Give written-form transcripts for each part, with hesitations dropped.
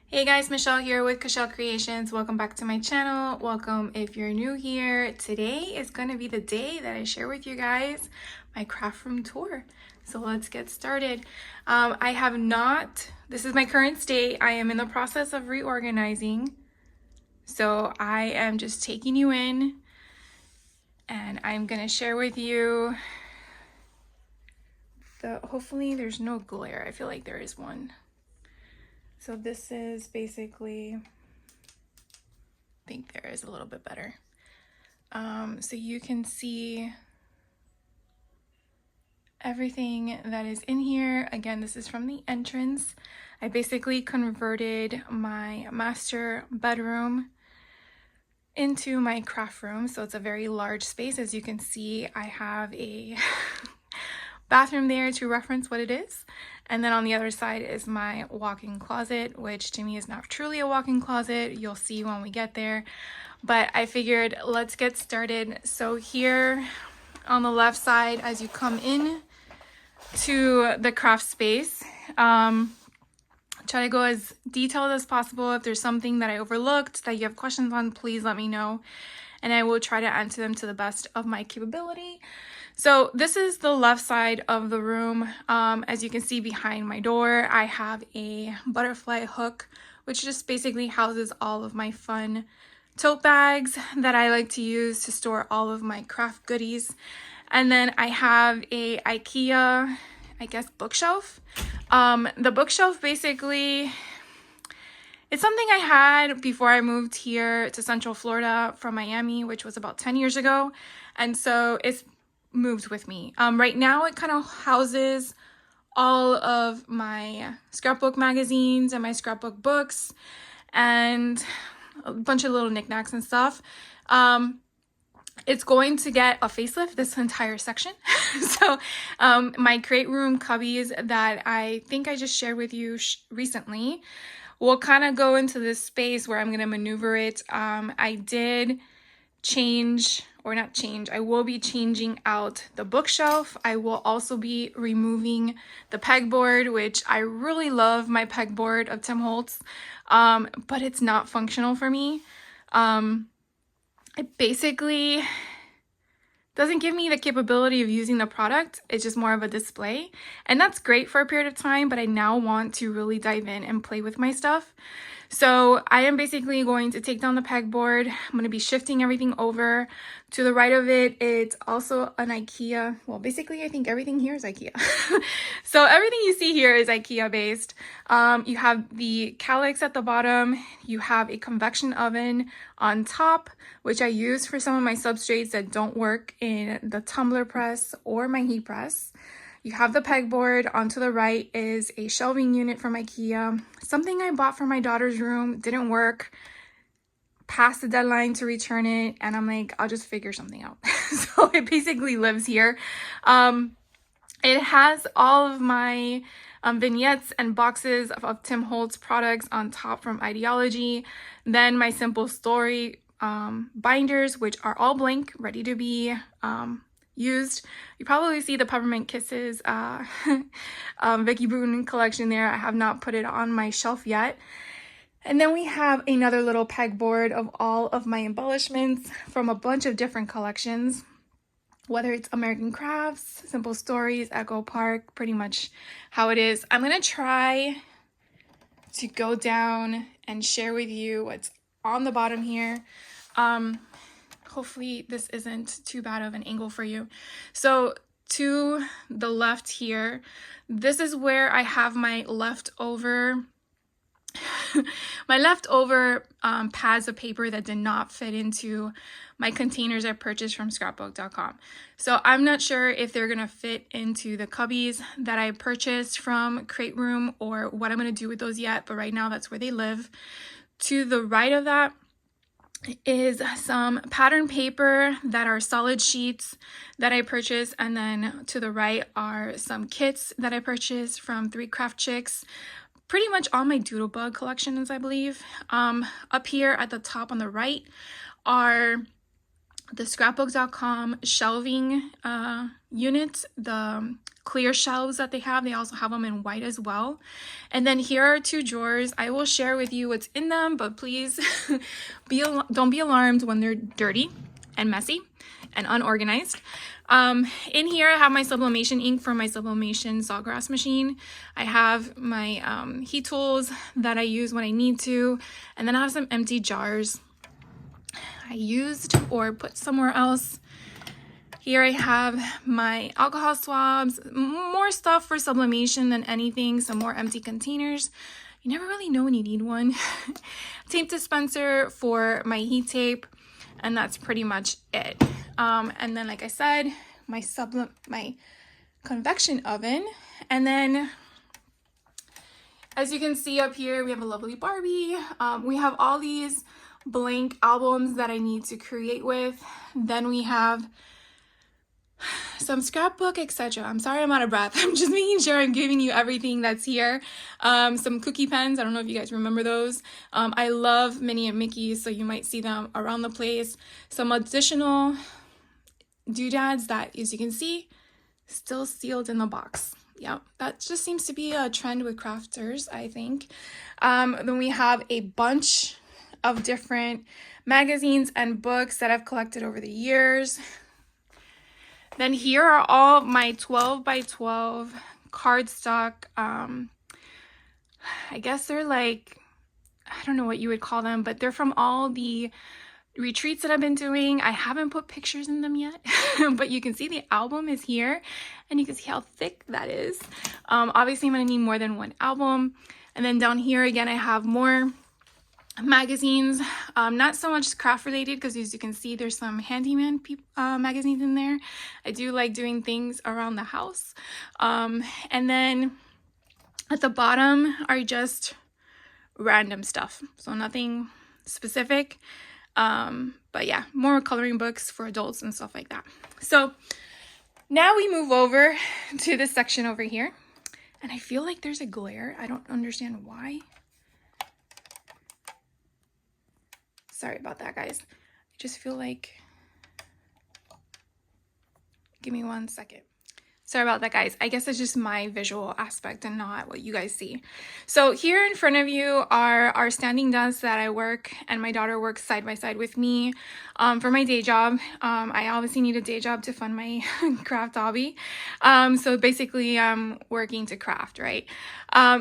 Hey guys, Michelle here with Michelle Creations. Welcome back to my channel. Welcome if you're new here. Today is going to be the day that I share with you guys my craft room tour. So let's get started. This is my current state. I am in the process of reorganizing. So I am just taking you in and I'm going to share with you hopefully there's no glare. I feel like there is one. So this is basically, I think there is a little bit better. So you can see everything that is in here. Again, this is from the entrance. I basically converted my master bedroom into my craft room. So it's a very large space. As you can see, I have a bathroom there to reference what it is. And then on the other side is my walk-in closet, which to me is not truly a walk-in closet. You'll see when we get there. But I figured let's get started. So here on the left side, as you come in to the craft space, try to go as detailed as possible. If there's something that I overlooked that you have questions on, please let me know. And I will try to answer them to the best of my capability. So this is the left side of the room. As you can see behind my door, I have a butterfly hook, which just basically houses all of my fun tote bags that I like to use to store all of my craft goodies. And then I have a IKEA, I guess, bookshelf. The bookshelf basically, it's something I had before I moved here to Central Florida from Miami, which was about 10 years ago. And so it's moved with me. Right now it kind of houses all of my scrapbook magazines and my scrapbook books and a bunch of little knickknacks and stuff. It's going to get a facelift, this entire section. So my crate room cubbies that I think I just shared with you recently will kind of go into this space where I'm going to maneuver it. I did change, or not change, I will be changing out the bookshelf. I will also be removing the pegboard, which I really love my pegboard of Tim Holtz, but it's not functional for me. It basically doesn't give me the capability of using the product. It's just more of a display, and that's great for a period of time, but I now want to really dive in and play with my stuff. So I am basically going to take down the pegboard. I'm going to be shifting everything over. To the right of it, it's also an IKEA. Well, basically, I think everything here is IKEA. So everything you see here is IKEA based. You have the calyx at the bottom. You have a convection oven on top, which I use for some of my substrates that don't work in the tumbler press or my heat press. You have the pegboard. Onto the right is a shelving unit from IKEA. Something I bought for my daughter's room, didn't work. Passed the deadline to return it, and I'm like, I'll just figure something out. So it basically lives here. It has all of my vignettes and boxes of Tim Holtz products on top from Ideology. Then my Simple Story binders, which are all blank, ready to be used. You probably see the Peppermint Kisses Vicky Bruton collection there. I have not put it on my shelf yet. And then we have another little pegboard of all of my embellishments from a bunch of different collections, whether it's American Crafts, Simple Stories, Echo Park, pretty much how it is. I'm going to try to go down and share with you what's on the bottom here. Hopefully this isn't too bad of an angle for you. So to the left here, this is where I have my leftover pads of paper that did not fit into my containers I purchased from scrapbook.com. So I'm not sure if they're gonna fit into the cubbies that I purchased from Crate Room or what I'm gonna do with those yet, but right now that's where they live. To the right of that is some pattern paper that are solid sheets that I purchased, and then to the right are some kits that I purchased from 3 Craft Chicks. Pretty much all my Doodlebug collections, I believe. Up here at the top on the right are the scrapbook.com shelving units, the clear shelves that they have. They also have them in white as well. And then here are 2 drawers. I will share with you what's in them, but please don't be alarmed when they're dirty and messy and unorganized. In here I have my sublimation ink for my sublimation sawgrass machine. I have my heat tools that I use when I need to, and then I have some empty jars I used or put somewhere else. Here I have my alcohol swabs, more stuff for sublimation than anything, some more empty containers. You never really know when you need one. Tape dispenser for my heat tape, and that's pretty much it. And then, like I said, my convection oven. And then, as you can see up here, we have a lovely Barbie. We have all these blank albums that I need to create with. Then we have some scrapbook, etc. I'm sorry I'm out of breath. I'm just making sure I'm giving you everything that's here. Some cookie pens. I don't know if you guys remember those. I love Minnie and Mickey, so you might see them around the place. Some additional doodads that, as you can see, still sealed in the box. Yeah, that just seems to be a trend with crafters, I think. Then we have a bunch of different magazines and books that I've collected over the years. Then here are all my 12 by 12 cardstock. I guess they're like, I don't know what you would call them, but they're from all the retreats that I've been doing. I haven't put pictures in them yet, but you can see the album is here and you can see how thick that is. Obviously I'm gonna need more than one album. And then down here again, I have more magazines, not so much craft related, because as you can see there's some handyman magazines in there. I do like doing things around the house. And then at the bottom are just random stuff, so nothing specific. But yeah, more coloring books for adults and stuff like that. So now we move over to this section over here, and I feel like there's a glare. I don't understand why. Sorry about that, guys. I just feel like, give me 1 second. Sorry about that, guys. I guess it's just my visual aspect and not what you guys see. So here in front of you are our standing desks that I work, and my daughter works side by side with me for my day job. I obviously need a day job to fund my craft hobby. So basically I'm working to craft, right?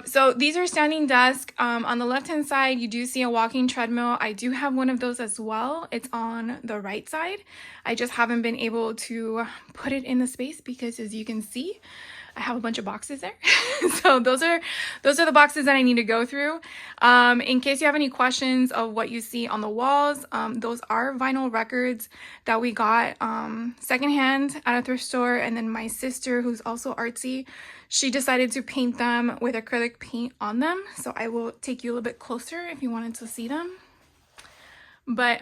So these are standing desks. On the left hand side, you do see a walking treadmill. I do have one of those as well. It's on the right side. I just haven't been able to put it in the space because, as you can see, I have a bunch of boxes there. So those are the boxes that I need to go through. In case you have any questions of what you see on the walls, those are vinyl records that we got secondhand at a thrift store. And then my sister, who's also artsy, she decided to paint them with acrylic paint on them. So I will take you a little bit closer if you wanted to see them. But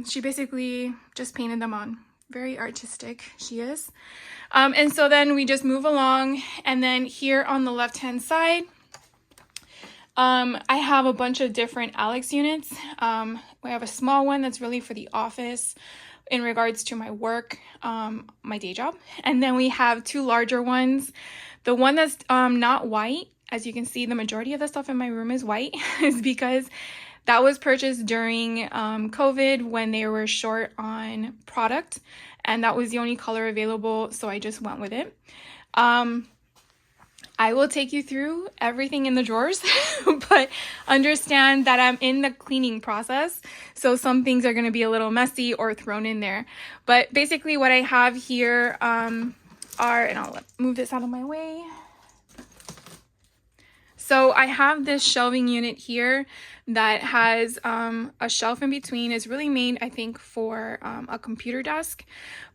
she basically just painted them on. Very artistic she is. And so then we just move along, and then here on the left hand side, I have a bunch of different Alex units. We have a small one that's really for the office in regards to my work, my day job. And then we have 2 larger ones. The one that's not white, as you can see, the majority of the stuff in my room is white, is because that was purchased during COVID when they were short on product, and that was the only color available, so I just went with it. I will take you through everything in the drawers, but understand that I'm in the cleaning process, so some things are going to be a little messy or thrown in there. But basically what I have here are, and I'll move this out of my way. So I have this shelving unit here that has a shelf in between. It's really made, I think, for a computer desk.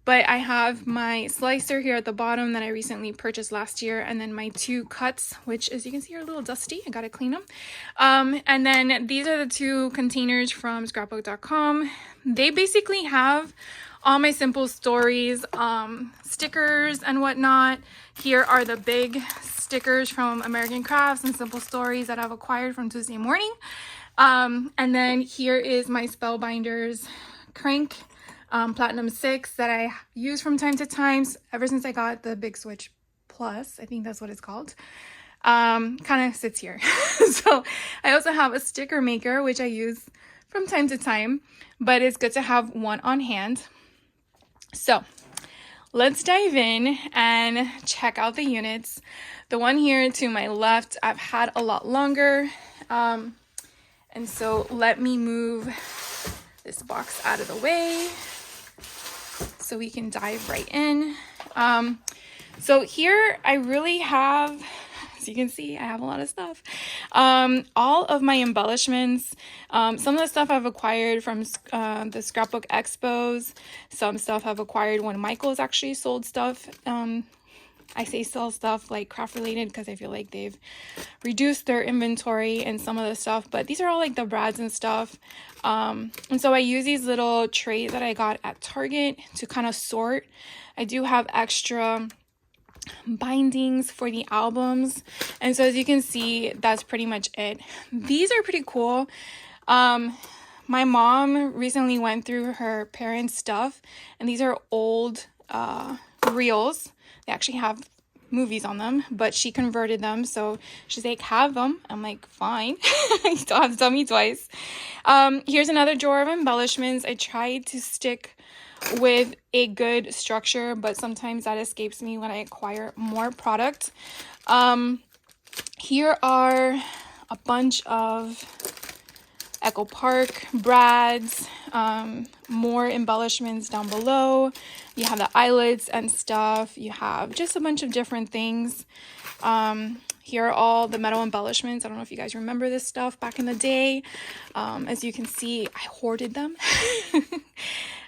But I have my slicer here at the bottom that I recently purchased last year. And then my 2 cuts, which as you can see are a little dusty. I gotta clean them. And then these are the 2 containers from scrapbook.com. They basically have all my simple stories, stickers and whatnot. Here are the big stickers from American Crafts and Simple Stories that I've acquired from Tuesday Morning. And then here is my Spellbinders crank Platinum 6 that I use from time to time ever since I got the Big Switch Plus, I think that's what it's called, kind of sits here. So I also have a sticker maker, which I use from time to time, but it's good to have one on hand. So let's dive in and check out the units. The one here to my left, I've had a lot longer. And so let me move this box out of the way so we can dive right in. So here I really have, as you can see, I have a lot of stuff. All of my embellishments, some of the stuff I've acquired from the Scrapbook Expos. Some stuff I've acquired when Michael's actually sold stuff. I say sell stuff like craft related because I feel like they've reduced their inventory and some of the stuff, but these are all like the brads and stuff. And so I use these little trays that I got at Target to kind of sort. I do have extra bindings for the albums, and so as you can see, that's pretty much it. These are pretty cool. My mom recently went through her parents' stuff, and these are old reels. They actually have movies on them, but she converted them, so she's like, have them. I'm like, fine. You don't have to tell me twice. Here's another drawer of embellishments. I tried to stick with a good structure, but sometimes that escapes me when I acquire more product. Here are a bunch of Echo Park brads, more embellishments down below. You have the eyelets and stuff. You have just a bunch of different things. Here are all the metal embellishments. I don't know if you guys remember this stuff back in the day. As you can see, I hoarded them.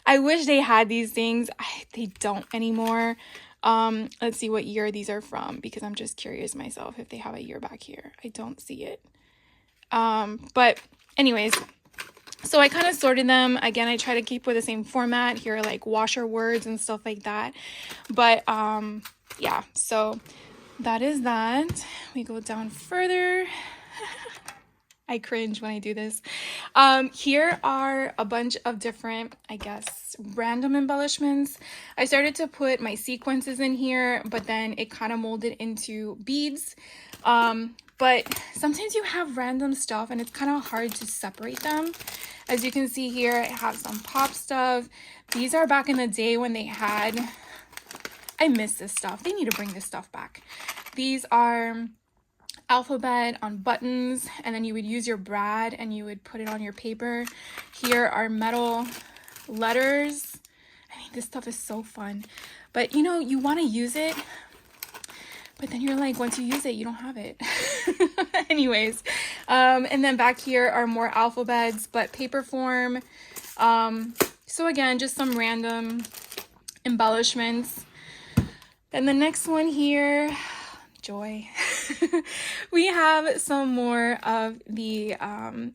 I wish they had these things. They don't anymore. Let's see what year these are from, because I'm just curious myself if they have a year back here. I don't see it. But anyways, so I kind of sorted them. Again, I try to keep with the same format. Here are like washer words and stuff like that. But yeah, so that is that. We go down further. I cringe when I do this. Here are a bunch of different, I guess, random embellishments. I started to put my sequences in here, but then it kind of molded into beads. But sometimes you have random stuff and it's kind of hard to separate them. As you can see here, I have some pop stuff. These are back in the day when they had, I miss this stuff. They need to bring this stuff back. These are alphabet on buttons, and then you would use your brad and you would put it on your paper. Here are metal letters. I mean, this stuff is so fun, but you know, you want to use it, but then you're like, once you use it, you don't have it. Anyways, and then back here are more alphabets, but paper form. So again, just some random embellishments. And the next one here, joy. We have some more of the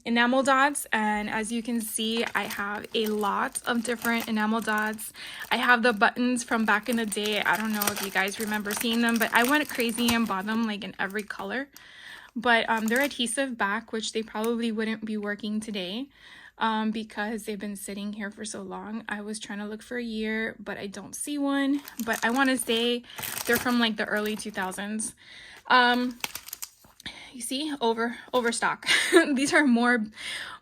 enamel dots, and as you can see, I have a lot of different enamel dots. I have the buttons from back in the day. I don't know if you guys remember seeing them, but I went crazy and bought them like in every color. But they're adhesive back, which they probably wouldn't be working today because they've been sitting here for so long. I was trying to look for a year, but I don't see one. But I want to say they're from like the early 2000s. You see, overstock. These are more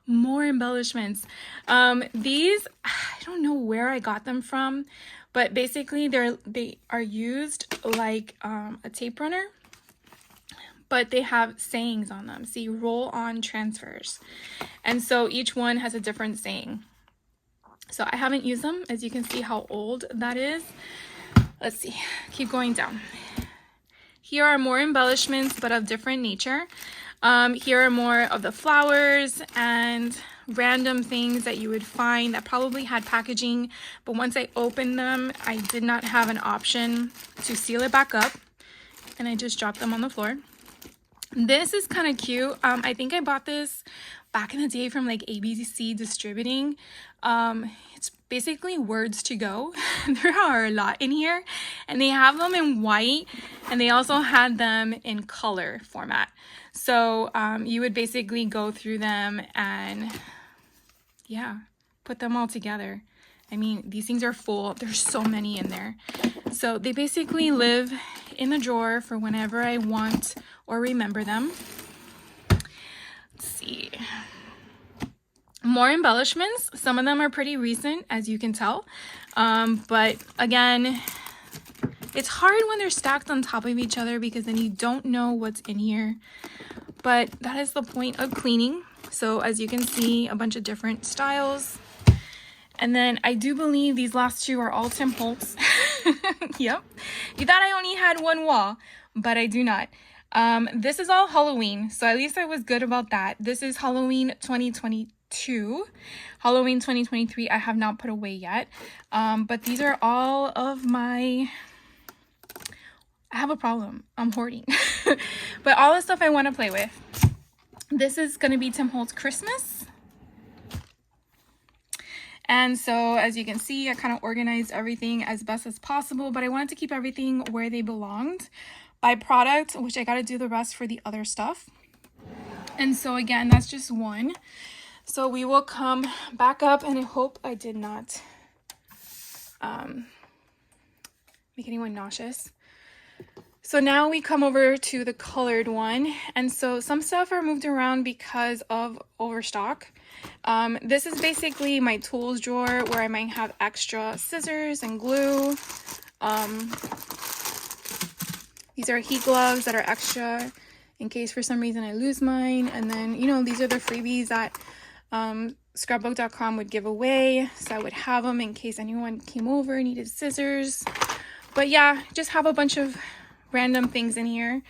embellishments. These, I don't know where I got them from, but basically they are used like a tape runner, but they have sayings on them. See, roll on transfers. And so each one has a different saying. So I haven't used them. As you can see how old that is. Let's see, keep going down. Here are more embellishments, but of different nature. Here are more of the flowers and random things that you would find that probably had packaging, but once I opened them, I did not have an option to seal it back up, and I just dropped them on the floor. This is kind of cute. I think I bought this back in the day from like ABC Distributing. It's basically words to go. There are a lot in here, and they have them in white, and they also had them in color format. So you would basically go through them and yeah, put them all together. I mean, these things are full. There's so many in there. So they basically live in the drawer for whenever I want or remember them. Let's see. More embellishments. Some of them are pretty recent, as you can tell. But again, it's hard when they're stacked on top of each other because then you don't know what's in here. But that is the point of cleaning. So as you can see, a bunch of different styles. And then I do believe these last two are all Tim Holtz. Yep. You thought I only had one wall, but I do not. This is all Halloween, so at least I was good about that. This is Halloween 2022. Halloween 2023 I have not put away yet. But these are all of my... I have a problem. I'm hoarding. But all the stuff I want to play with. This is going to be Tim Holtz Christmas. And so as you can see, I kind of organized everything as best as possible, but I wanted to keep everything where they belonged by product, which I got to do the rest for the other stuff. And so again, that's just one. So we will come back up, and I hope I did not make anyone nauseous. So now we come over to the colored one. And so some stuff are moved around because of overstock. This is basically my tools drawer where I might have extra scissors and glue. These are heat gloves that are extra in case for some reason I lose mine. And then, you know, these are the freebies that scrapbook.com would give away. So I would have them in case anyone came over and needed scissors. But yeah, just have a bunch of random things in here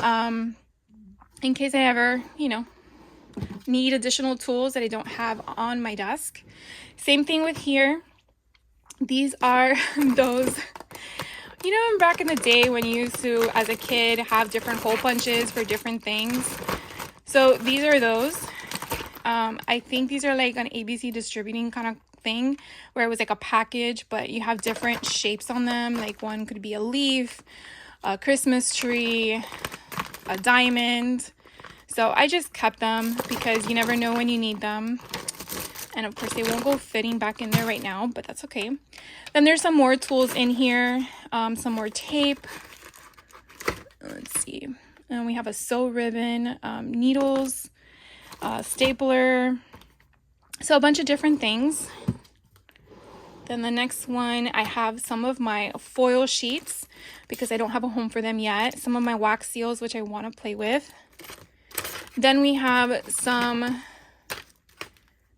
in case I ever, you know, need additional tools that I don't have on my desk. Same thing with here. These are those, you know, back in the day when you used to, as a kid, have different hole punches for different things. So these are those. I think these are like an ABC distributing kind of thing where it was like a package, but you have different shapes on them. Like one could be a leaf, a Christmas tree, a diamond. So I just kept them because you never know when you need them. And of course they won't go fitting back in there right now, but that's okay. Then there's some more tools in here, some more tape. Let's see. And we have a sew ribbon, needles, stapler. So a bunch of different things. Then the next one, I have some of my foil sheets because I don't have a home for them yet. Some of my wax seals, which I want to play with. Then we have some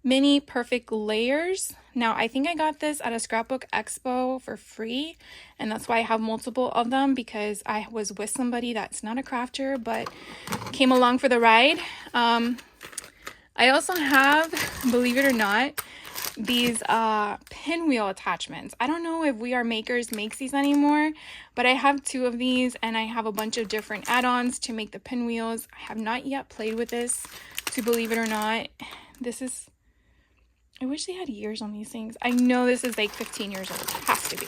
mini perfect layers. Now, I think I got this at a scrapbook expo for free, and that's why I have multiple of them, because I was with somebody that's not a crafter but came along for the ride. I also have, believe it or not, these pinwheel attachments. I don't know if We Are Makers makes these anymore, but I have two of these, and I have a bunch of different add-ons to make the pinwheels. I have not yet played with this, to believe it or not. This is, I wish they had years on these things. I know this is like 15 years old. It has to be,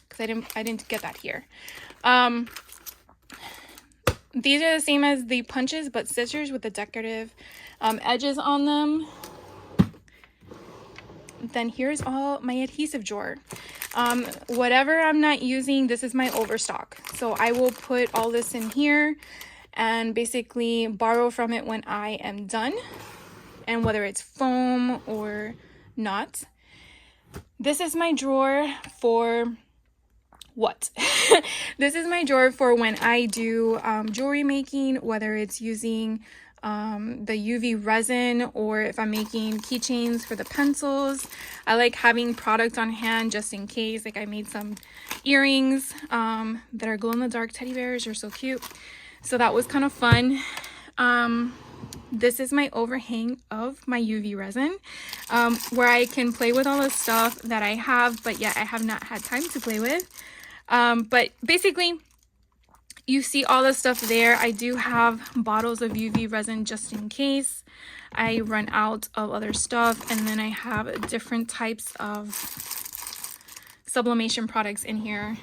because I didn't get that here. These are the same as the punches, but scissors with the decorative edges on them. Then here's all my adhesive drawer. Whatever I'm not using, this is my overstock. So I will put all this in here and basically borrow from it when I am done. And whether it's foam or not. This is my drawer for what? This is my drawer for when I do jewelry making, whether it's using the UV resin or if I'm making keychains for the pencils. I like having product on hand just in case. Like I made some earrings that are glow-in-the-dark teddy bears. Are so cute. So that was kind of fun. This is my overhang of my UV resin, where I can play with all the stuff that I have, but yet I have not had time to play with. But basically, you see all the stuff there. I do have bottles of UV resin just in case I run out of other stuff. And then I have different types of sublimation products in here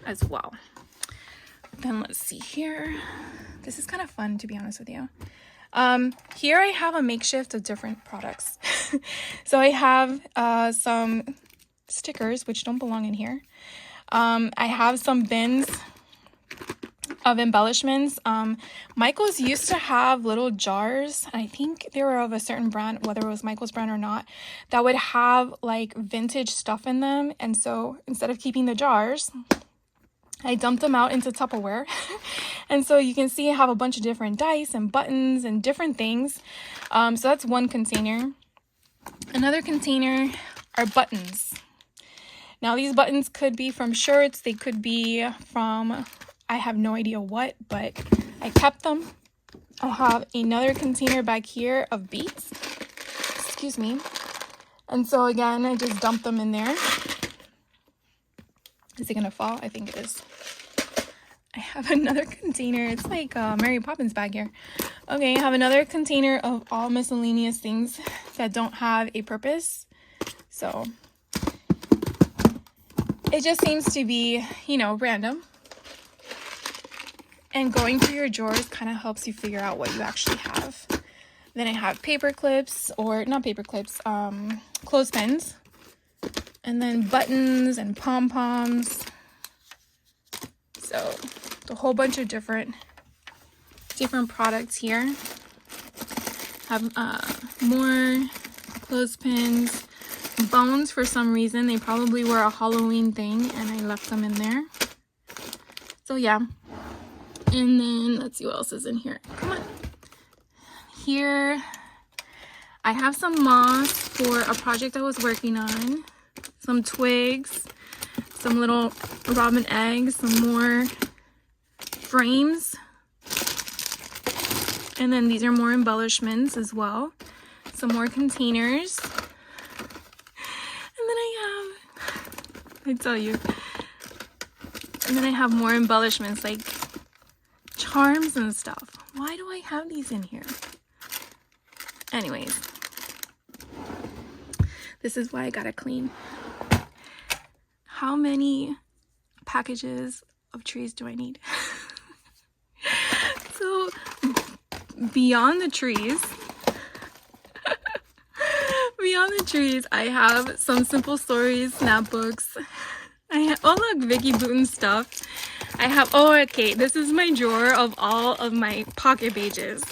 as well. Then let's see here. This is kind of fun, to be honest with you. Here I have a makeshift of different products. So I have some stickers, which don't belong in here. I have some bins of embellishments. Michael's used to have little jars. I think they were of a certain brand, whether it was Michael's brand or not, that would have like vintage stuff in them. And so instead of keeping the jars, I dumped them out into Tupperware. And so you can see I have a bunch of different dice and buttons and different things. So that's one container. Another container are buttons. Now these buttons could be from shirts, they could be from, I have no idea what, but I kept them. I have another container back here of beads. Excuse me. And so again, I just dumped them in there. Is it gonna fall? I think it is. I have another container. It's like a Mary Poppins bag here. Okay, I have another container of all miscellaneous things that don't have a purpose. So it just seems to be, you know, random. And going through your drawers kind of helps you figure out what you actually have. Then I have paper clips, or not paper clips, clothespins. And then buttons and pom-poms. So a whole bunch of different products here. Have more clothespins. Bones, for some reason. They probably were a Halloween thing and I left them in there. So yeah. And then let's see what else is in here. Come on. Here I have some moss for a project I was working on. Some twigs, some little robin eggs, some more frames. And then these are more embellishments as well. Some more containers. And then I tell you. And then I have more embellishments like charms and stuff. Why do I have these in here? Anyways. This is why I gotta clean. How many packages of trees do I need? So, beyond the trees, I have some Simple Stories snapbooks. I have, oh look, Vicky Booten stuff. I have, oh okay, this is my drawer of all of my pocket pages.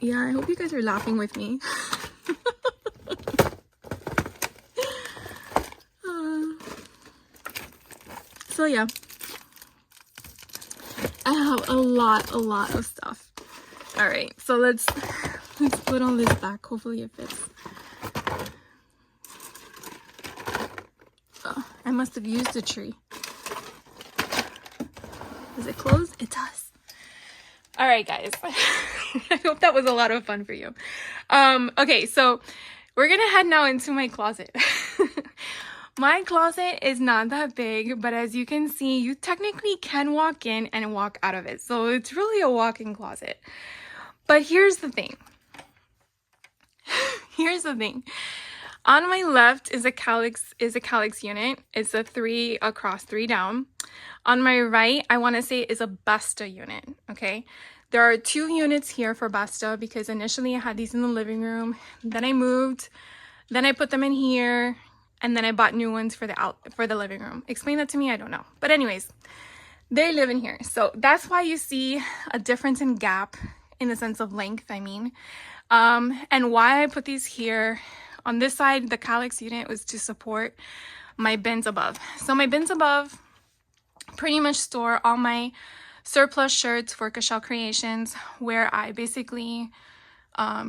Yeah, I hope you guys are laughing with me. So yeah, I have a lot of stuff. All right, so let's put all this back. Hopefully it fits. Oh, I must have used a tree. Does it close? It does. All right, guys. I hope that was a lot of fun for you. Okay, so we're gonna head now into my closet. My closet is not that big, but as you can see, you technically can walk in and walk out of it. So it's really a walk-in closet. But here's the thing. On my left is a calyx unit. It's a 3 across 3 down. On my right, I want to say is a Besta unit, okay? There are 2 units here for Besta because initially I had these in the living room. Then I moved. Then I put them in here. And then I bought new ones for the living room. Explain that to me, I don't know. But anyways, they live in here. So that's why you see a difference in gap in the sense of length, I mean. And why I put these here. On this side, the calyx unit was to support my bins above. So my bins above pretty much store all my surplus shirts for Cashel Creations, where I basically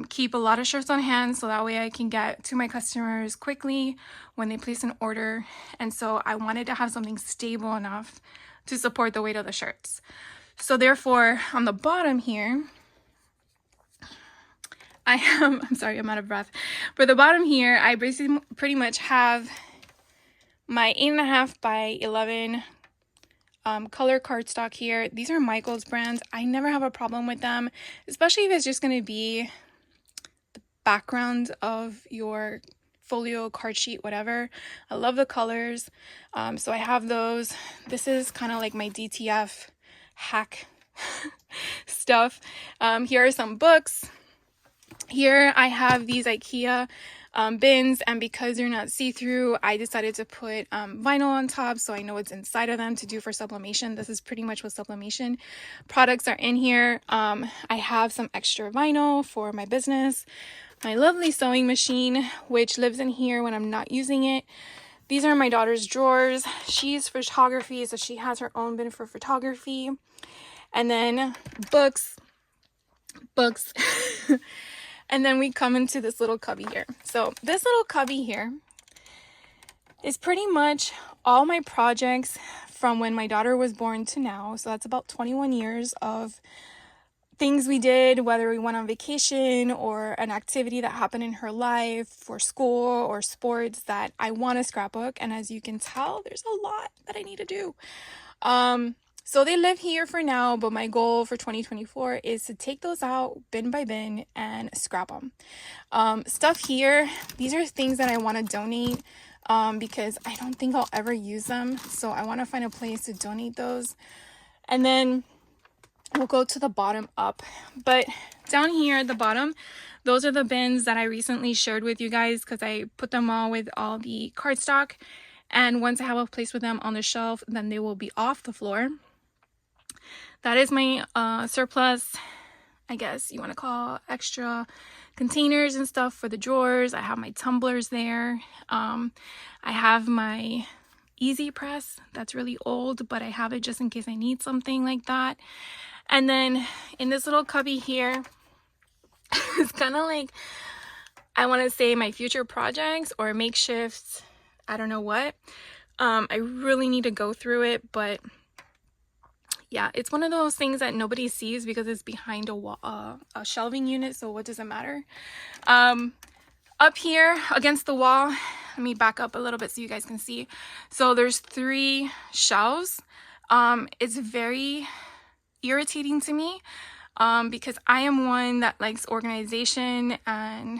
keep a lot of shirts on hand so that way I can get to my customers quickly when they place an order. And so I wanted to have something stable enough to support the weight of the shirts. So therefore, on the bottom here, I'm sorry, I'm out of breath. For the bottom here, I basically pretty much have my 8.5 by 11 color cardstock here. These are Michael's brands. I never have a problem with them, especially if it's just going to be the background of your folio, card sheet, whatever. I love the colors. So I have those. This is kind of like my DTF hack stuff. Here are some books. Here I have these IKEA bins, and because they're not see-through, I decided to put vinyl on top so I know what's inside of them to do for sublimation. This is pretty much what sublimation products are in here. I have some extra vinyl for my business, my lovely sewing machine, which lives in here when I'm not using it. These are my daughter's drawers. She's photography, so she has her own bin for photography. And then books. And then we come into this little cubby here. So this little cubby here is pretty much all my projects from when my daughter was born to now. So that's about 21 years of things we did, whether we went on vacation or an activity that happened in her life for school or sports that I want to scrapbook. And as you can tell, there's a lot that I need to do. So they live here for now, but my goal for 2024 is to take those out bin by bin and scrap them. Stuff here, these are things that I want to donate because I don't think I'll ever use them. So I want to find a place to donate those. And then we'll go to the bottom up. But down here at the bottom, those are the bins that I recently shared with you guys because I put them all with all the cardstock. And once I have a place with them on the shelf, then they will be off the floor. That is my surplus, I guess you want to call extra containers and stuff for the drawers. I have my tumblers there. I have my Easy Press that's really old, but I have it just in case I need something like that. And then in this little cubby here, it's kind of like, I want to say my future projects or makeshift, I don't know what. I really need to go through it, but yeah, it's one of those things that nobody sees because it's behind a shelving unit, so what does it matter? Up here against the wall, let me back up a little bit so you guys can see. So there's 3 shelves. It's very irritating to me because I am one that likes organization and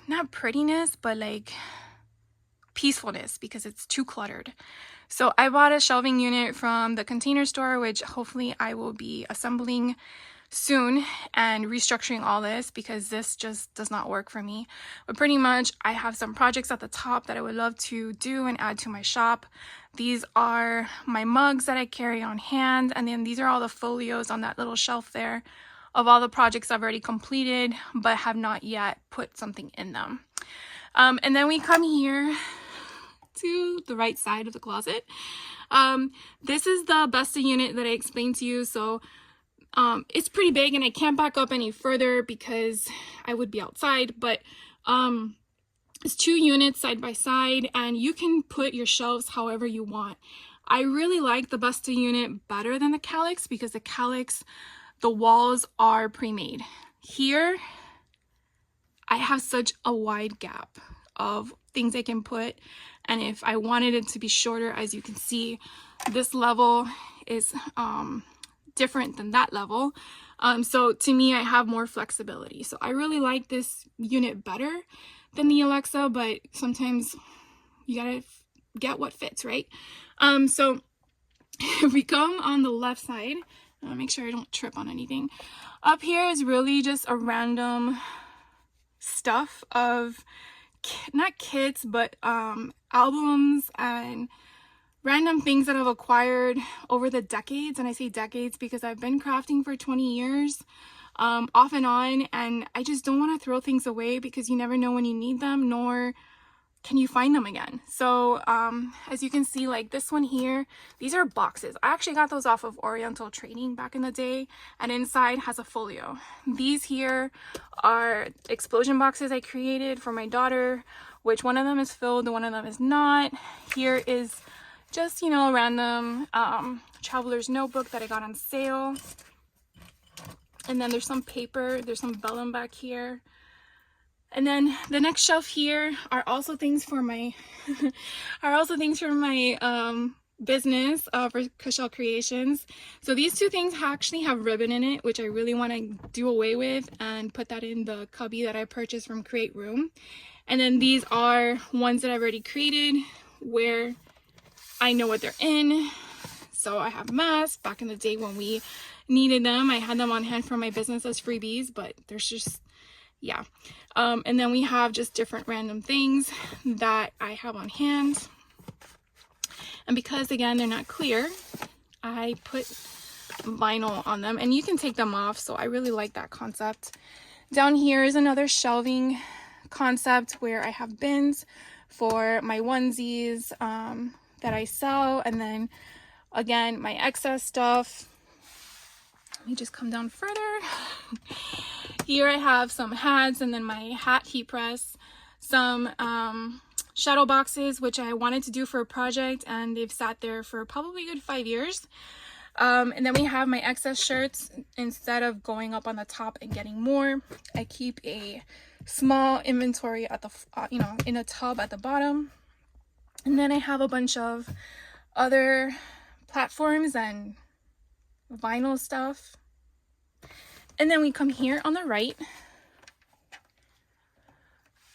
not prettiness, but like peacefulness because it's too cluttered. So I bought a shelving unit from the Container Store, which hopefully I will be assembling soon and restructuring all this because this just does not work for me. But pretty much I have some projects at the top that I would love to do and add to my shop. These are my mugs that I carry on hand, and then these are all the folios on that little shelf there of all the projects I've already completed but have not yet put something in them. And then we come here to the right side of the closet. This is the Besta unit that I explained to you. So it's pretty big and I can't back up any further because I would be outside, but it's 2 units side by side and you can put your shelves however you want. I really like the Besta unit better than the Calyx because the Calyx, the walls are pre-made. Here, I have such a wide gap of things I can put, and if I wanted it to be shorter, as you can see, this level is different than that level. So to me, I have more flexibility. So I really like this unit better than the Alexa, but sometimes you gotta get what fits, right? So if we come on the left side, I'll make sure I don't trip on anything. Up here is really just a random stuff of not kits, but albums and random things that I've acquired over the decades. And I say decades because I've been crafting for 20 years off and on, and I just don't want to throw things away because you never know when you need them, nor can you find them again. So as you can see, like this one here, these are boxes. I actually got those off of Oriental Trading back in the day, and inside has a folio. These here are explosion boxes I created for my daughter, which one of them is filled, one of them is not. Here is just, you know, random traveler's notebook that I got on sale. And then there's some paper, there's some vellum back here. And then the next shelf here are also things for my business for Kushel Creations. So these 2 things actually have ribbon in it, which I really want to do away with and put that in the cubby that I purchased from Create Room. And then these are ones that I've already created where I know what they're in. So I have masks. Back in the day when we needed them, I had them on hand for my business as freebies, but there's just, yeah. And then we have just different random things that I have on hand. And because again, they're not clear, I put vinyl on them, and you can take them off. So I really like that concept. Down here is another shelving concept where I have bins for my onesies that I sell. And then again, my excess stuff. Let me just come down further. Here I have some hats, and then my hat heat press, some shadow boxes, which I wanted to do for a project, and they've sat there for probably a good 5 years. And then we have my excess shirts. Instead of going up on the top and getting more, I keep a small inventory at the in a tub at the bottom. And then I have a bunch of other platforms and vinyl stuff. And then we come here on the right.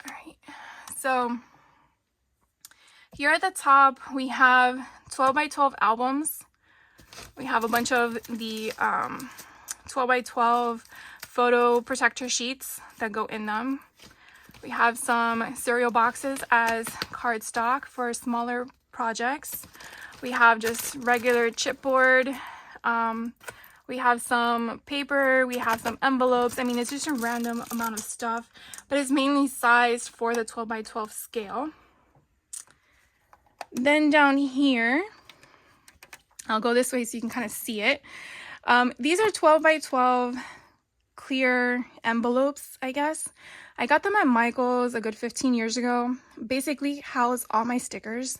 All right, so here at the top we have 12 by 12 albums. We have a bunch of the 12 by 12 photo protector sheets that go in them. We have some cereal boxes as cardstock for smaller projects. We have just regular chipboard. We have some paper. We have some envelopes. I mean, it's just a random amount of stuff, but it's mainly sized for the 12 by 12 scale. Then down here, I'll go this way so you can kind of see it. These are 12 by 12 clear envelopes, I guess. I got them at Michael's a good 15 years ago. Basically house all my stickers.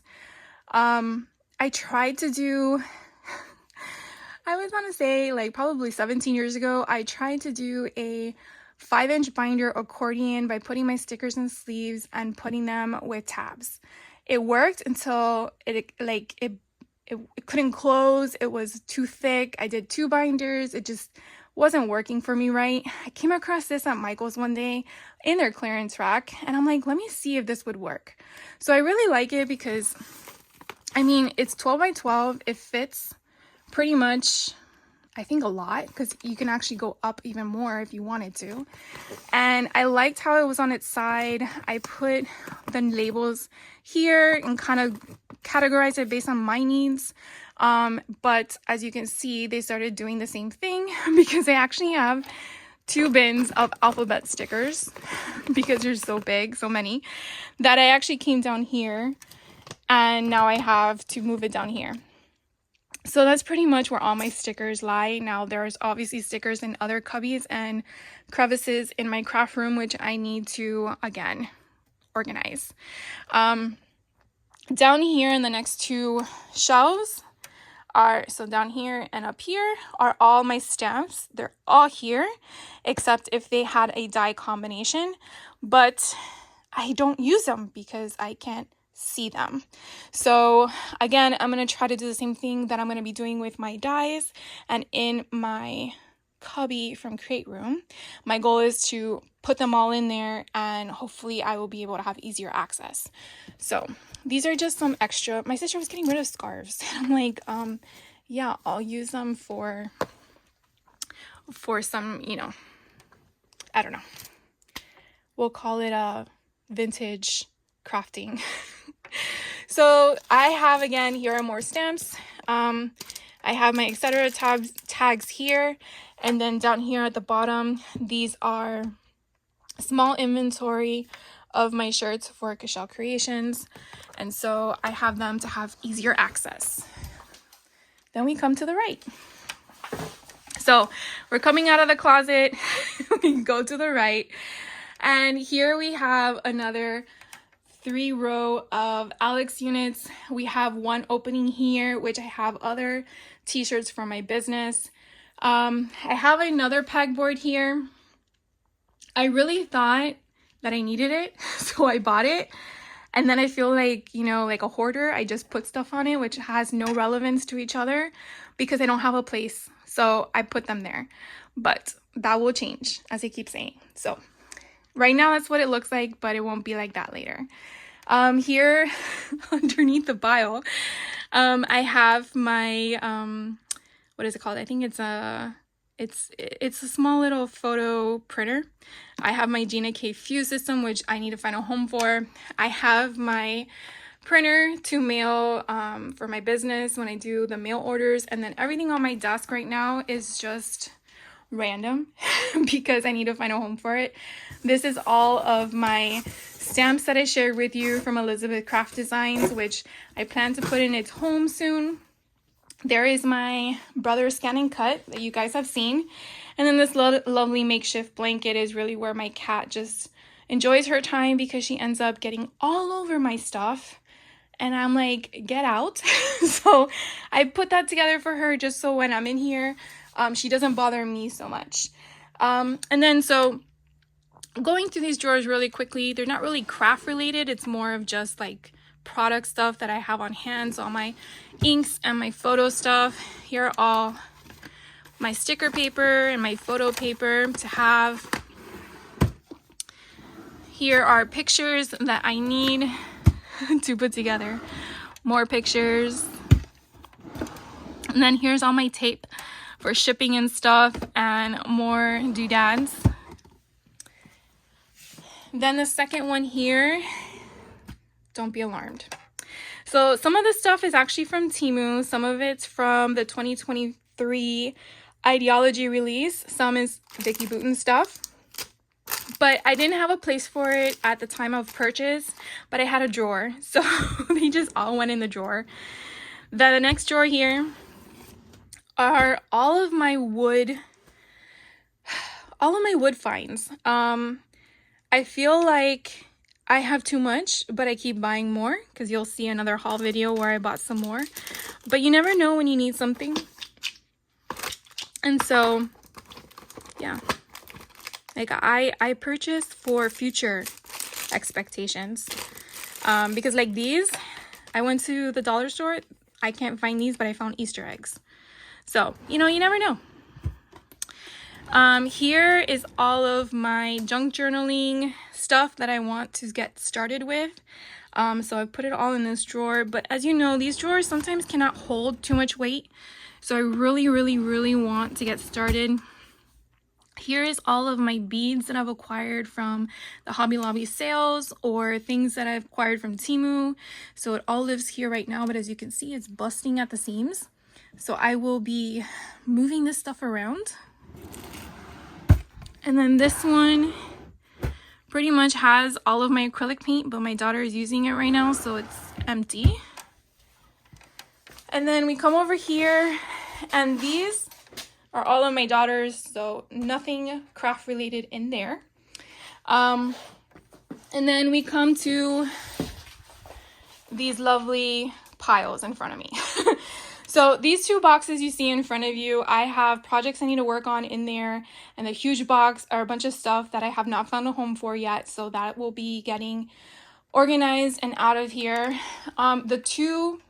I tried to do, I was gonna say like probably 17 years ago, I tried to do a 5-inch binder accordion by putting my stickers in sleeves and putting them with tabs. It worked until it couldn't close. It was too thick. I did 2 binders. It just wasn't working for me right. I came across this at Michael's one day in their clearance rack, and I'm like, let me see if this would work. So I really like it because, I mean, it's 12 by 12. It fits pretty much, I think, a lot, because you can actually go up even more if you wanted to. And I liked how it was on its side. I put the labels here and kind of categorize it based on my needs. But as you can see, they started doing the same thing because I actually have 2 bins of alphabet stickers because they're so big, so many, that I actually came down here, and now I have to move it down here. So that's pretty much where all my stickers lie. Now there's obviously stickers in other cubbies and crevices in my craft room, which I need to, again, organize. Down here in the next 2 shelves are, so down here and up here are all my stamps. They're all here, except if they had a die combination, but I don't use them because I can't see them. So again, I'm going to try to do the same thing that I'm going to be doing with my dies and in my cubby from Create Room. My goal is to put them all in there, and hopefully I will be able to have easier access. So these are just some extra. My sister was getting rid of scarves. I'm like, yeah, I'll use them for some, you know, I don't know. We'll call it a vintage crafting. So I have, again, here are more stamps. I have my etc. tags here, and then down here at the bottom, these are small inventory of my shirts for Cashel Creations, and so I have them to have easier access. Then we come to the right. So we're coming out of the closet. We go to the right, and here we have another 3 row of Alex units. We have one opening here, which I have other t-shirts from my business. I have another pegboard here. I really thought that I needed it, so I bought it. And then I feel like, you know, like a hoarder, I just put stuff on it, which has no relevance to each other because I don't have a place. So I put them there, but that will change, as I keep saying. So right now, that's what it looks like, but it won't be like that later. Here underneath the pile, I have my, what is it called? I think it's a small little photo Pro printer. I have my Gina K Fuse system, which I need to find a home for. I have my printer to mail for my business when I do the mail orders, and then everything on my desk right now is just random because I need to find a home for it. This is all of my stamps that I shared with you from Elizabeth Craft Designs, which I plan to put in its home soon. There is my Brother Scan and Cut that you guys have seen. And then this lovely makeshift blanket is really where my cat just enjoys her time because she ends up getting all over my stuff. And I'm like, get out. So I put that together for her just so when I'm in here, she doesn't bother me so much. And then so going through these drawers really quickly, they're not really craft related. It's more of just like product stuff that I have on hand. So all my inks and my photo stuff. Here are all my sticker paper and my photo paper to have. Here are pictures that I need to put together. More pictures. And then here's all my tape for shipping and stuff and more doodads. Then the second one here, don't be alarmed. So some of the stuff is actually from Temu. Some of it's from the 2023 Ideology release. Some is Vicky Boutin stuff. But I didn't have a place for it at the time of purchase, but I had a drawer. So they just all went in the drawer. The next drawer here are all of my wood finds. I feel like I have too much, but I keep buying more because you'll see another haul video where I bought some more. But you never know when you need something. And so, yeah. Like I purchase for future expectations. Because like these, I went to the dollar store. I can't find these, but I found Easter eggs. So, you know, you never know. Here is all of my junk journaling stuff that I want to get started with. So I put it all in this drawer, but as you know, these drawers sometimes cannot hold too much weight. So I really want to get started. Here is all of my beads that I've acquired from the Hobby Lobby sales or things that I've acquired from Temu. So it all lives here right now, but as you can see, it's busting at the seams. So I will be moving this stuff around. And then this one pretty much has all of my acrylic paint, but my daughter is using it right now, so it's empty. And then we come over here, and these are all of my daughter's, so nothing craft related in there. And then we come to these lovely piles in front of me. So these two boxes you see in front of you, I have projects I need to work on in there, and the huge box are a bunch of stuff that I have not found a home for yet, so that will be getting organized and out of here. The two,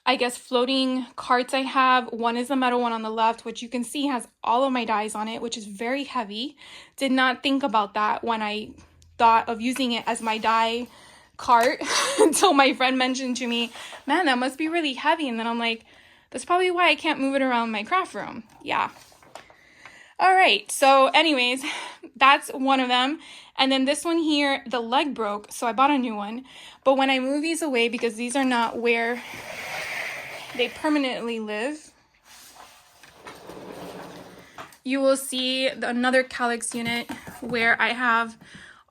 I guess, floating carts I have, one is the metal one on the left, which you can see has all of my dies on it, which is very heavy. Did not think about that when I thought of using it as my die cart until my friend mentioned to me, man, that must be really heavy. And then I'm like, that's probably why I can't move it around my craft room. Yeah. All right. So anyways, that's one of them. And then this one here, the leg broke, so I bought a new one. But when I move these away, because these are not where they permanently live, you will see another Calyx unit where I have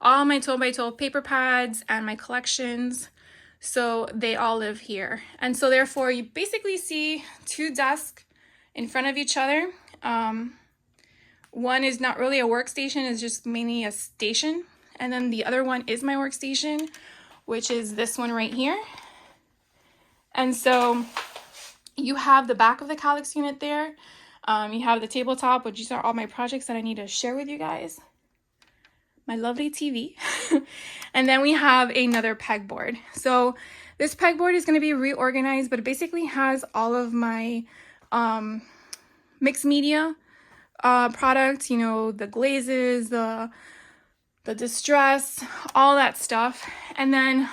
all my 12x12 paper pads and my collections. So they all live here. And so therefore you basically see two desks in front of each other. One is not really a workstation, it's just mainly a station. And then the other one is my workstation, which is this one right here. And so you have the back of the Calyx unit there. You have the tabletop, which these are all my projects that I need to share with you guys. My lovely TV. And then we have another pegboard. So this pegboard is going to be reorganized, but it basically has all of my mixed media products, you know, the glazes, the distress, all that stuff. And then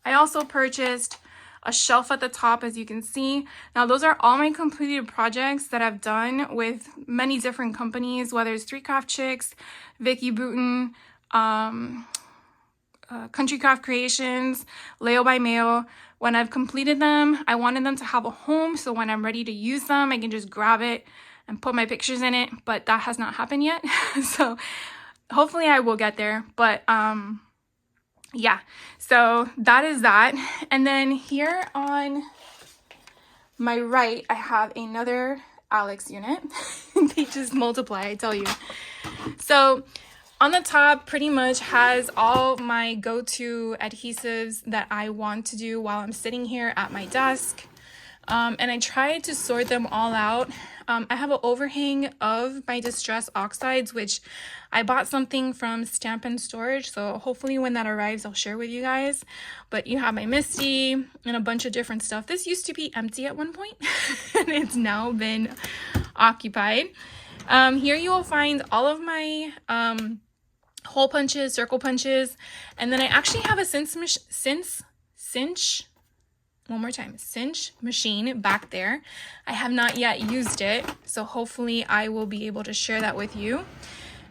I also purchased a shelf at the top, as you can see. Now, those are all my completed projects that I've done with many different companies, whether it's 3 Craft Chicks, Vicky Booten, Country Craft Creations, Leo by Mail. When I've completed them, I wanted them to have a home, so when I'm ready to use them, I can just grab it and put my pictures in it, but that has not happened yet. So hopefully I will get there, but yeah, so that is that. And then here on my right, I have another Alex unit. They just multiply, I tell you. So on the top pretty much has all my go-to adhesives that I want to do while I'm sitting here at my desk. And I tried to sort them all out. I have an overhang of my distress oxides, which I bought something from Stamp and Storage. So hopefully when that arrives, I'll share with you guys. But you have my Misty and a bunch of different stuff. This used to be empty at one point and it's now been occupied. Here you will find all of my hole punches, circle punches, and then I actually have a cinch machine back there. I have not yet used it, so hopefully I will be able to share that with you.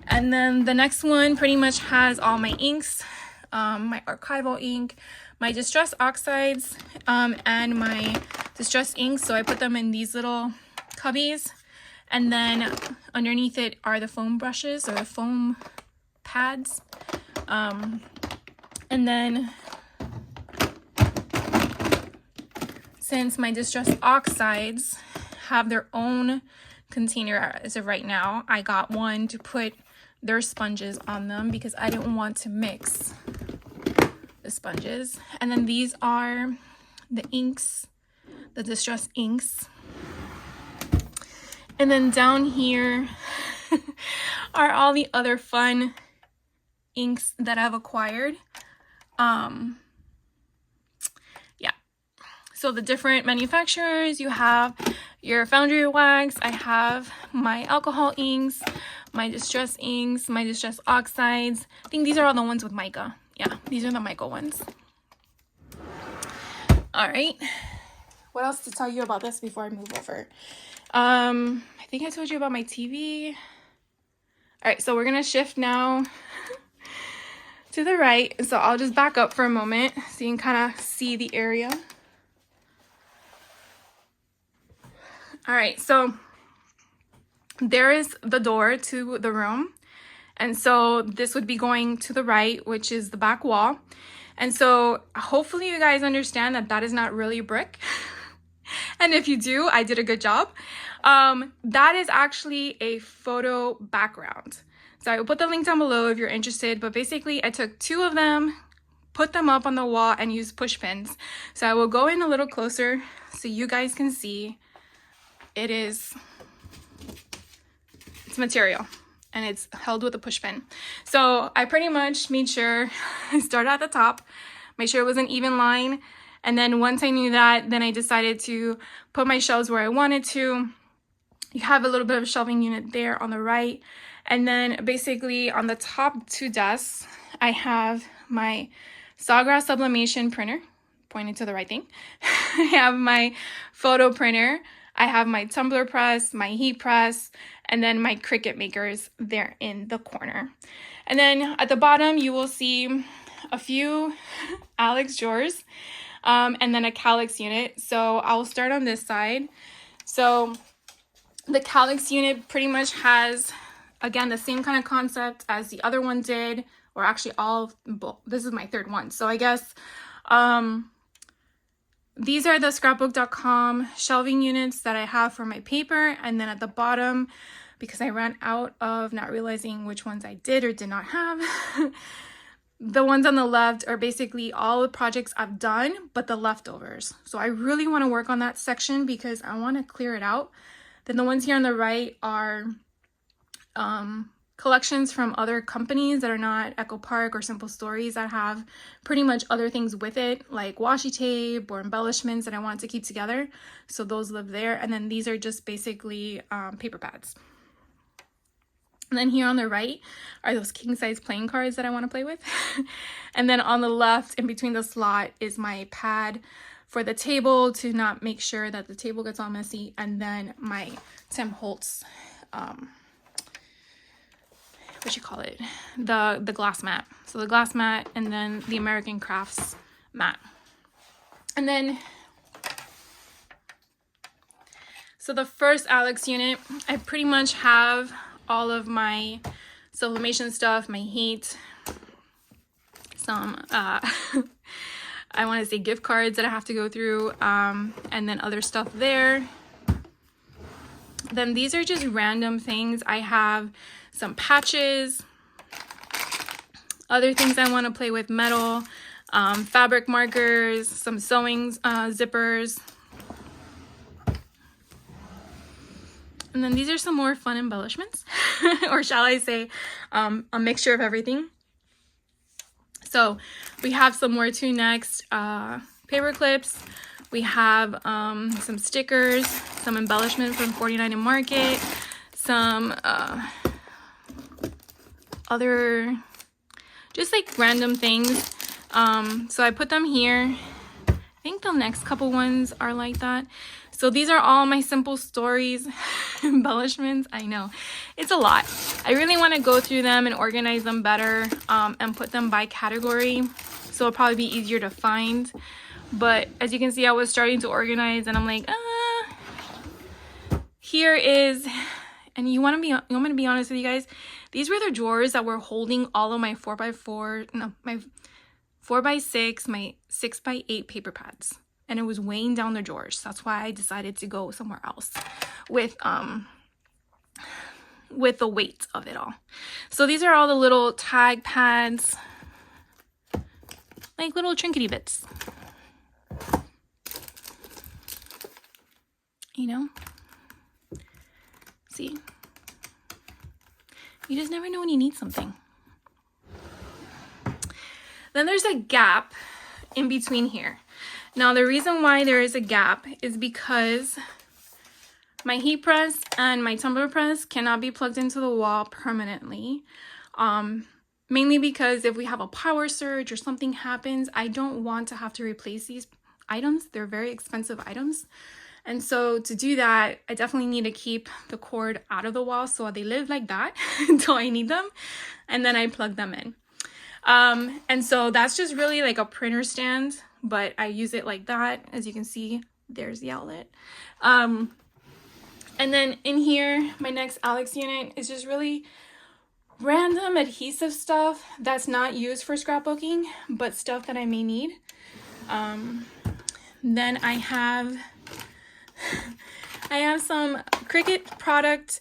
And then the next one pretty much has all my inks, my archival ink, my distress oxides, and my distress inks. So I put them in these little cubbies, and then underneath it are the foam brushes or the foam pads. And then since my distress oxides have their own container as of right now, I got one to put their sponges on them because I didn't want to mix the sponges. And then these are the inks, the distress inks. And then down here are all the other fun inks that I've acquired. So the different manufacturers, you have your Foundry Wax, I have my alcohol inks, my distress inks, my distress oxides. I think these are all the ones with mica. Yeah, these are the mica ones. All right. What else to tell you about this before I move over? I think I told you about my TV. All right, so we're gonna shift now to the right. So I'll just back up for a moment so you can kind of see the area. All right, so there is the door to the room. And so this would be going to the right, which is the back wall. And so hopefully you guys understand that that is not really brick. And if you do, I did a good job. That is actually a photo background. So I will put the link down below if you're interested. But basically I took 2 of them, put them up on the wall and used push pins. So I will go in a little closer so you guys can see. It's material and it's held with a push pin. So I pretty much made sure I started at the top, made sure it was an even line. And then once I knew that, then I decided to put my shelves where I wanted to. You have a little bit of a shelving unit there on the right. And then basically on the top 2 desks, I have my Sawgrass sublimation printer, pointing to the right thing. I have my photo printer. I have my tumbler press, my heat press, and then my Cricut makers there in the corner. And then at the bottom, you will see a few Alex drawers, and then a Calyx unit. So I'll start on this side. So the Calyx unit pretty much has, again, the same kind of concept as the other one did, or actually this is my 3rd one. So I guess, these are the scrapbook.com shelving units that I have for my paper. And then at the bottom, because I ran out of not realizing which ones I did or did not have, the ones on the left are basically all the projects I've done, but the leftovers. So I really want to work on that section because I want to clear it out. Then the ones here on the right are collections from other companies that are not Echo Park or Simple Stories that have pretty much other things with it, like washi tape or embellishments that I want to keep together. So those live there. And then these are just basically paper pads. And then here on the right are those king size playing cards that I want to play with. And then on the left, in between the slot, is my pad for the table to not make sure that the table gets all messy, and then my Tim Holtz, what you call it, the glass mat. So the glass mat, and then the American Crafts mat. And then, so the first Alex unit, I pretty much have all of my sublimation stuff, my heat, some I want to say gift cards that I have to go through, and then other stuff there. Then these are just random things. I have some patches, other things I want to play with, metal, fabric markers, some sewing zippers. And then these are some more fun embellishments, or shall I say, a mixture of everything. So we have some more too next, paper clips. We have some stickers, some embellishment from 49 and Market, some other just like random things. So I put them here. I think the next couple ones are like that. So these are all my simple stories embellishments. I know it's a lot. I really want to go through them and organize them better, and put them by category, so it'll probably be easier to find. But as you can see, I was starting to organize and I'm like, here is, and you want me to be honest with you guys, these were the drawers that were holding all of my 4x4, no, my 4x6, my 6x8 paper pads. And it was weighing down the drawers. That's why I decided to go somewhere else with the weight of it all. So these are all the little tag pads, like little trinkety bits. You know? See? You just never know when you need something. Then there's a gap in between here. Now, the reason why there is a gap is because my heat press and my tumbler press cannot be plugged into the wall permanently. Mainly because if we have a power surge or something happens, I don't want to have to replace these items. They're very expensive items. And so to do that, I definitely need to keep the cord out of the wall so they live like that until I need them. And then I plug them in. And so that's just really like a printer stand, but I use it like that. As you can see, there's the outlet. And then in here, my next Alex unit is just really random adhesive stuff that's not used for scrapbooking, but stuff that I may need. Then I have some Cricut product.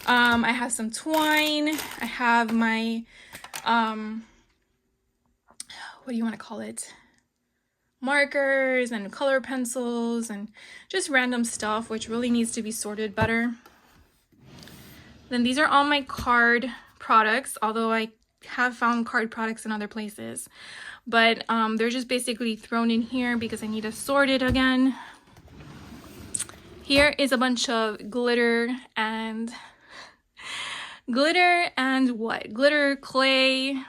I have some twine. I have my, what do you want to call it? Markers and color pencils and just random stuff, which really needs to be sorted better. Then these are all my card products, although I have found card products in other places, but they're just basically thrown in here because I need to sort it again. Here is a bunch of glitter and glitter clay.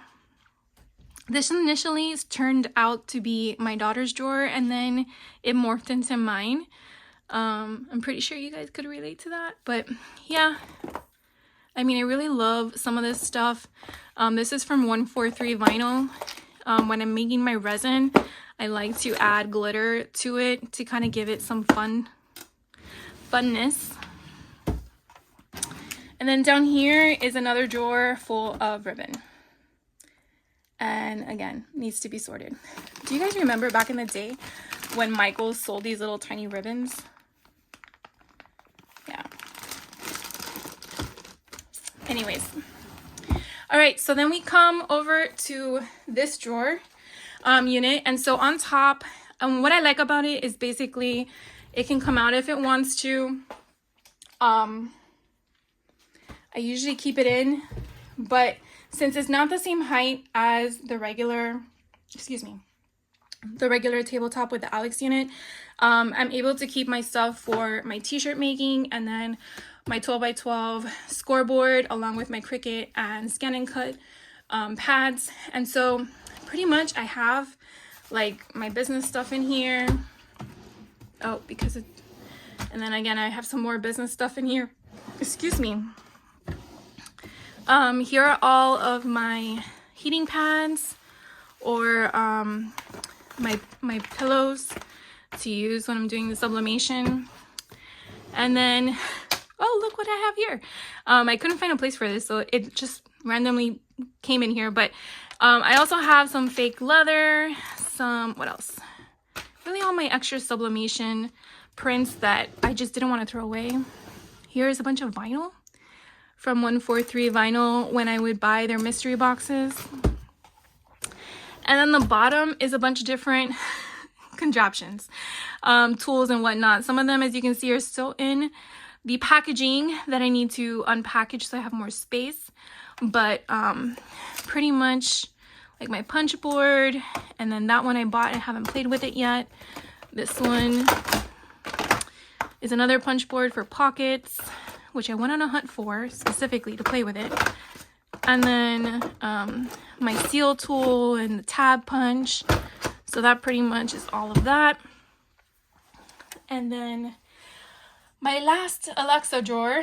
This initially turned out to be my daughter's drawer, and then it morphed into mine. I'm pretty sure you guys could relate to that, but yeah. I mean, I really love some of this stuff. This is from 143 vinyl. When I'm making my resin, I like to add glitter to it to kind of give it some funness. And then down here is another drawer full of ribbon. And again, needs to be sorted. Do you guys remember back in the day when Michaels sold these little tiny ribbons? Yeah. Anyways. All right, so then we come over to this drawer unit. And so on top, what I like about it is basically it can come out if it wants to. I usually keep it in, but since it's not the same height as the regular tabletop with the Alex unit, I'm able to keep my stuff for my t-shirt making, and then my 12x12 scoreboard along with my Cricut and Scan and Cut pads. And so pretty much I have like my business stuff in here. Oh, because it, and then again, I have some more business stuff in here. Excuse me. Here are all of my heating pads or my pillows to use when I'm doing the sublimation. And then, oh, look what I have here. I couldn't find a place for this, so it just randomly came in here. But I also have some fake leather, some, what else? Really all my extra sublimation prints that I just didn't want to throw away. Here's a bunch of vinyl from 143 Vinyl when I would buy their mystery boxes. And then the bottom is a bunch of different contraptions, tools and whatnot. Some of them, as you can see, are still in the packaging that I need to unpackage so I have more space. But pretty much like my punch board, and then that one I bought, I haven't played with it yet. This one is another punch board for pockets, which I went on a hunt for specifically to play with it. And then my seal tool and the tab punch. So that pretty much is all of that. And then my last Alexa drawer.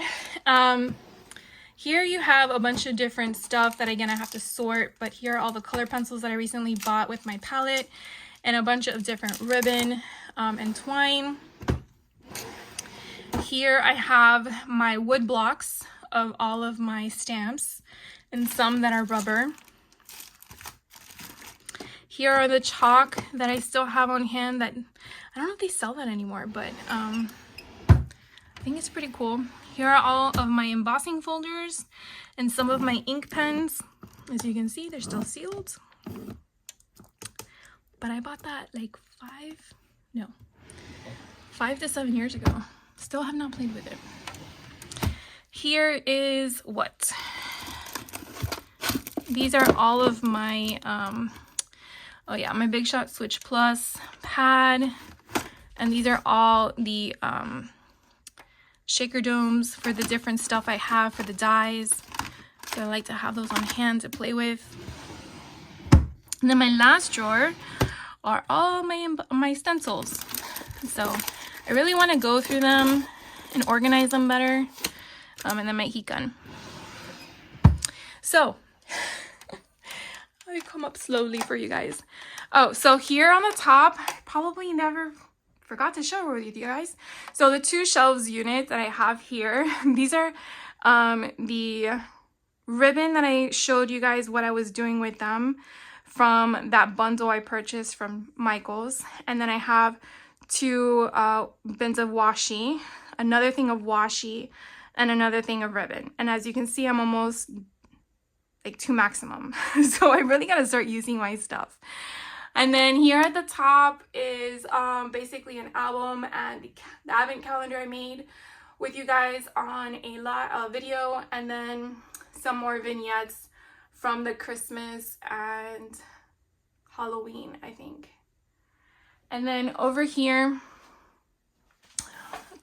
Here you have a bunch of different stuff that again I have to sort, but here are all the color pencils that I recently bought with my palette and a bunch of different ribbon and twine. Here I have my wood blocks of all of my stamps and some that are rubber. Here are the chalk that I still have on hand that I don't know if they sell that anymore, but I think it's pretty cool. Here are all of my embossing folders and some of my ink pens. As you can see, they're still sealed. But I bought that like 5 to 7 years ago. Still have not played with it. Here is what? These are all of my, oh yeah, my Big Shot Switch Plus pad. And these are all the shaker domes for the different stuff I have for the dies. So I like to have those on hand to play with. And then my last drawer are all my stencils. So I really want to go through them and organize them better. And then my heat gun. So let me come up slowly for you guys. Oh, so here on the top, I probably never forgot to show with you guys. So the 2 shelves unit that I have here, these are the ribbon that I showed you guys what I was doing with them from that bundle I purchased from Michael's. And then I have 2 bins of washi, another thing of washi, and another thing of ribbon. And as you can see, I'm almost like to maximum. So I really got to start using my stuff. And then here at the top is basically an album and the advent calendar I made with you guys on a video, and then some more vignettes from the Christmas and Halloween, I think. And then over here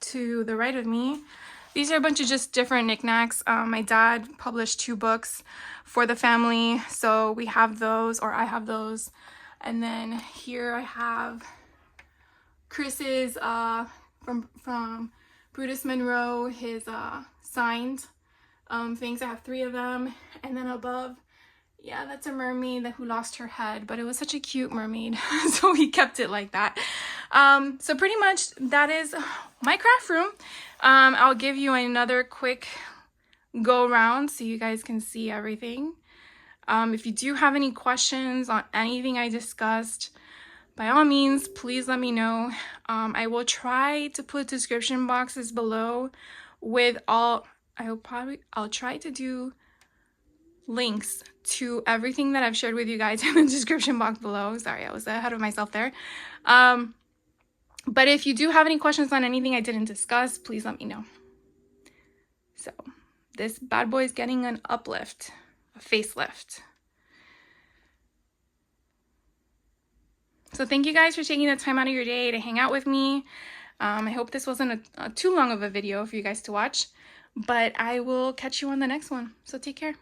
to the right of me, these are a bunch of just different knickknacks. My dad published 2 books for the family, so we have those, or I have those. And then here I have Chris's from Brutus Monroe, his signed things. I have 3 of them. And then above, yeah, that's a mermaid who lost her head, but it was such a cute mermaid, so we kept it like that. So pretty much that is my craft room. I'll give you another quick go around so you guys can see everything. If you do have any questions on anything I discussed, by all means, please let me know. I will try to put description boxes below with all, I'll try to do links to everything that I've shared with you guys in the description box below. Sorry, I was ahead of myself there. But if you do have any questions on anything I didn't discuss, please let me know. So this bad boy is getting an uplift. A facelift. So thank you guys for taking the time out of your day to hang out with me. I hope this wasn't too long of a video for you guys to watch, but I will catch you on the next one. So take care.